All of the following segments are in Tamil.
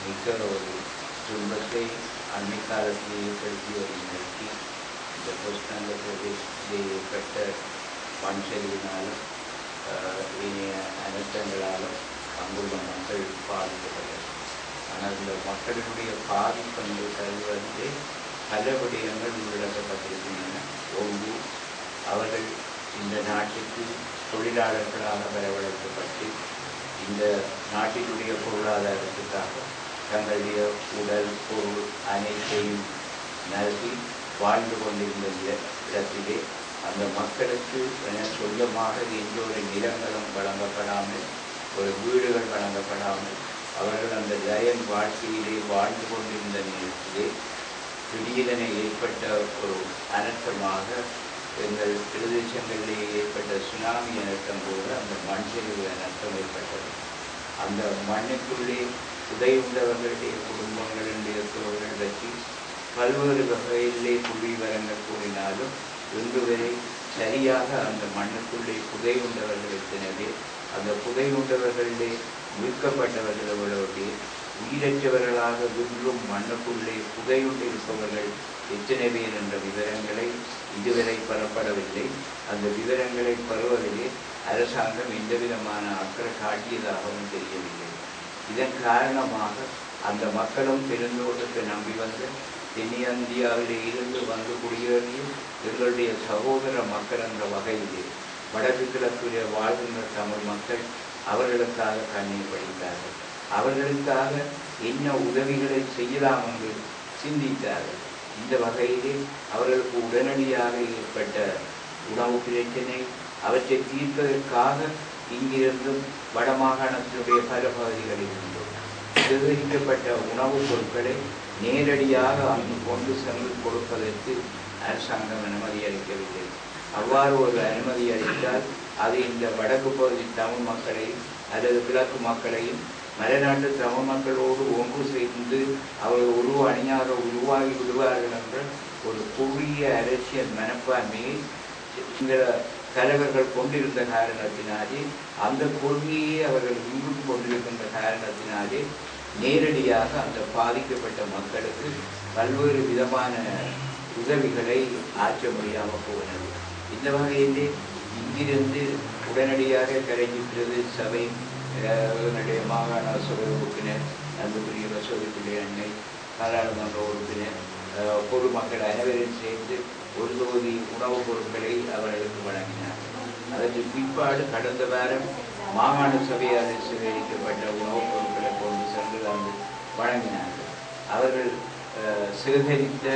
மிக ஒரு துன்பத்தை அண்மை காலத்தில் ஏற்படுத்திய ஒரு நிலைக்கு இந்த கொஸ்டாங்க பிரதேசத்திலே ஏற்பட்ட மண் சரிவினாலும் இனிய அனர்த்தங்களாலும் அங்குள்ள மக்கள் பாதிக்கப்பட்டது. ஆனால் இந்த மக்களினுடைய பாதிப்பு என்று கருதுவதிலே பல விடயங்கள் உள்ளடக்கப்பட்டிருக்கின்றன. ஒன்று, அவர்கள் இந்த நாட்டுக்கு தொழிலாளர்களாக வரவழைக்கப்பட்டு இந்த நாட்டினுடைய பொருளாதாரத்துக்காக தங்களுடைய உடல் பொருள் அனைத்தையும் நல்கி வாழ்ந்து கொண்டிருந்த இடத்திலே அந்த மக்களுக்கு என சொந்தமாக எந்த ஒரு நிலங்களும் வழங்கப்படாமல், ஒரு வீடுகள் வழங்கப்படாமல் அவர்கள் அந்த ஜெயன் வாழ்க்கையிலே வாழ்ந்து கொண்டிருந்த நேரத்திலே திடீரென ஏற்பட்ட ஒரு அனர்த்தமாக எங்கள் பிரதேசங்களிலே ஏற்பட்ட சுனாமி அனர்த்தம் போல அந்த மண் சரிவு அனர்த்தம் ஏற்பட்டது. அந்த மண்ணுக்குள்ளே உடையுண்டவர்களுடைய குடும்பங்களுடைய தோழர்கள் பற்றி பல்வேறு வகையிலே புள்ளிவரங்கள் கூறினாலும் இன்று வரை சரியாக அந்த மண்ணுக்குள்ளே புதையுண்டவர்களுக்கெனவே அந்த புதையுண்டவர்களிலே மீட்கப்பட்டவர்களுடைய உயிரற்றவர்களாக இன்றும் மண்ணுக்குள்ளே புதையுண்டிருப்பவர்கள் எத்தனை பேர் என்ற விவரங்களை இதுவரை பெறப்படவில்லை. அந்த விவரங்களை பெறுவதிலே அரசாங்கம் எந்தவிதமான அக்கறை காட்டியதாகவும் தெரியவில்லை. இதன் காரணமாக அந்த மக்களும் பெருந்தோட்டத்தை நம்பி வந்த தென்னிந்தியாவிலே இருந்து வந்து குடியேறிய எங்களுடைய சகோதர மக்கள் என்ற வகையிலே வடக்கு கிழக்கிலே வாழ்கின்ற தமிழ் மக்கள் அவர்களுக்காக கண்ணீர் வடித்தார்கள். அவர்களுக்காக என்ன உதவிகளை செய்யலாம் என்று சிந்தித்தார்கள். இந்த வகையிலே அவர்களுக்கு உடனடியாக ஏற்பட்ட உணவு பிரச்சனை அவற்றை தீர்ப்பதற்காக இங்கிருந்தும் வடமாகாணத்தினுடைய பல பகுதிகளில் இருந்தும் சேகரிக்கப்பட்ட உணவுப் பொருட்களை நேரடியாக அங்கு கொண்டு சென்று கொடுப்பதற்கு அரசாங்கம் அனுமதி அளிக்கவில்லை. அவ்வாறு ஒரு அனுமதி அளித்தால் அது இந்த வடக்கு பகுதி தமிழ் மக்களையும் அல்லது கிழக்கு மக்களையும் மலைநாட்டு தமிழ் மக்களோடு ஒன்று சேர்ந்து அவர்கள் அணியாக உருவாகி விடுவார்கள் என்ற ஒரு குறுகிய அரசியல் மனப்பான்மையை இந்த தலைவர்கள் கொண்டிருந்த காரணத்தினாலே, அந்த கொள்கையை அவர்கள் இங்கு கொண்டிருக்கின்ற காரணத்தினாலே நேரடியாக அந்த பாதிக்கப்பட்ட மக்களுக்கு பல்வேறு விதமான உதவிகளை ஆற்ற முடியாமல் போகிறது. இந்த வகையிலே இங்கிருந்து உடனடியாக கரைஞ்சிக்கிறது சபை மாகாண சபை உறுப்பினர், அன்புக்குரிய வசதிக்குரிய அன்னை, பாராளுமன்ற உறுப்பினர், பொதுமக்கள் அனைவரும் சேர்ந்து ஒரு தொகுதி உணவுப் பொருட்களை அவர்களுக்கு வழங்கினார்கள். அதற்கு பிற்பாடு கடந்த வாரம் மாகாண சபையால் சேகரிக்கப்பட்ட உணவுப் பொருட்களை கொண்டு சென்று அங்கு வழங்கினார்கள். அவர்கள் சேகரித்த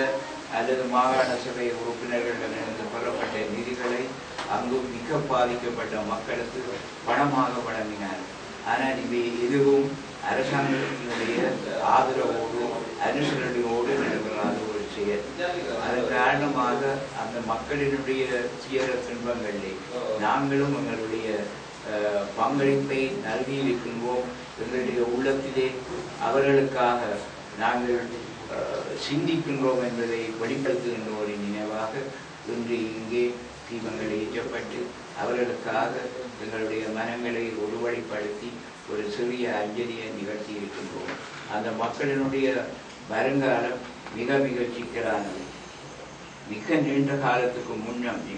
அல்லது மாகாண சபை உறுப்பினர்களிடமிருந்து பெறப்பட்ட நிதிகளை அங்கு மிக பாதிக்கப்பட்ட மக்களுக்கு பணமாக வழங்கினார்கள். ஆனால் இவை எதுவும் அரசாங்கத்தினுடைய ஆதரவோடு அனுசரணையோடு நடைபெறாத ஒரு செயல். அதன் காரணமாக அந்த மக்களினுடைய துயர துன்பங்களிலே நாங்களும் எங்களுடைய பங்களிப்பை நல்கியிருக்கின்றோம். எங்களுடைய உள்ளத்திலே அவர்களுக்காக நாங்கள் சிந்திக்கின்றோம் என்பதை வெளிப்படுத்துகின்ற ஒரு நினைவாக இன்று இங்கே தீபங்கள் ஏற்றப்பட்டு அவர்களுக்காக எங்களுடைய மனங்களை ஒருவழிப்படுத்தி ஒரு சிறிய அஞ்சலியை நிகழ்த்தி இருக்கின்றோம். அந்த மக்களினுடைய வருங்காலம் மிக மிக சிக்கலானது. மிக நீண்ட காலத்துக்கு முன்னே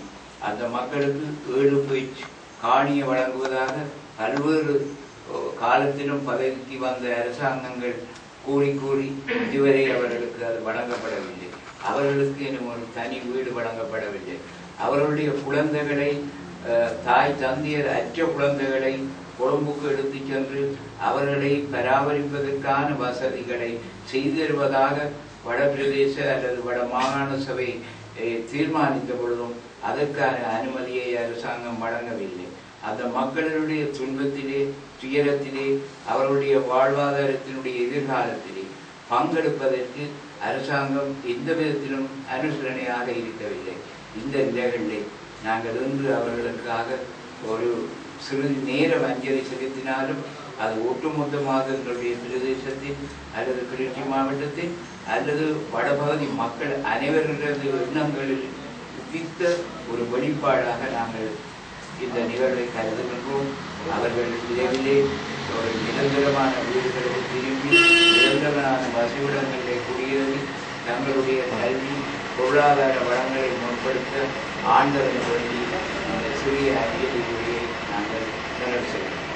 அந்த மக்களுக்கு 7 பேச்சு காணியை வழங்குவதாக பல்வேறு காலத்திலும் பதவிக்கு வந்த அரசாங்கங்கள் கூறி இதுவரை அவர்களுக்கு அது வழங்கப்படவில்லை. அவர்களுக்கு இன்னும் ஒரு தனி வீடு வழங்கப்படவில்லை. அவர்களுடைய குழந்தைகளை தாய் தந்தையர் அற்ற குழந்தைகளை கொழும்புக்கு எடுத்து சென்று அவர்களை பராமரிப்பதற்கான வசதிகளை செய்து தருவதாக வடபிரதேச அல்லது வட மாகாண சபை தீர்மானித்த பொழுதும் அதற்கான அனுமதியை அரசாங்கம் வழங்கவில்லை. அந்த மக்களுடைய துன்பத்திலே துயரத்திலே அவர்களுடைய வாழ்வாதாரத்தினுடைய எதிர்காலத்திலே பங்கெடுப்பதற்கு அரசாங்கம் எந்த விதத்திலும் அனுசரணையாக இருக்கவில்லை. இந்த நிலைகளிலே நாங்கள் இன்று அவர்களுக்காக ஒரு சிறிது நேரம் அஞ்சலி செலுத்தினாலும் அது ஒட்டுமொத்தமாக எங்களுடைய பிரதேசத்தில் அல்லது கிளிநொச்சி மாவட்டத்தில் அல்லது வடபகுதி மக்கள் அனைவர்களது எண்ணங்களில் உதித்த ஒரு வெளிப்பாடாக நாங்கள் இந்த நிகழ்வை கருதுகின்றோம். அவர்கள் விரைவிலே ஒரு நிரந்தரமான வீடுகளுக்கு திரும்பி நிரந்தர நல்லவனான வசிவிடங்களை குடியேறி தங்களுடைய கல்வி பொருளாதார வளங்களை முற்படுத்த ஆண்டவன் வேண்டி அந்த சிறிய அறிவியல் உரையை நாங்கள் நிறைவு செய்கிறோம்.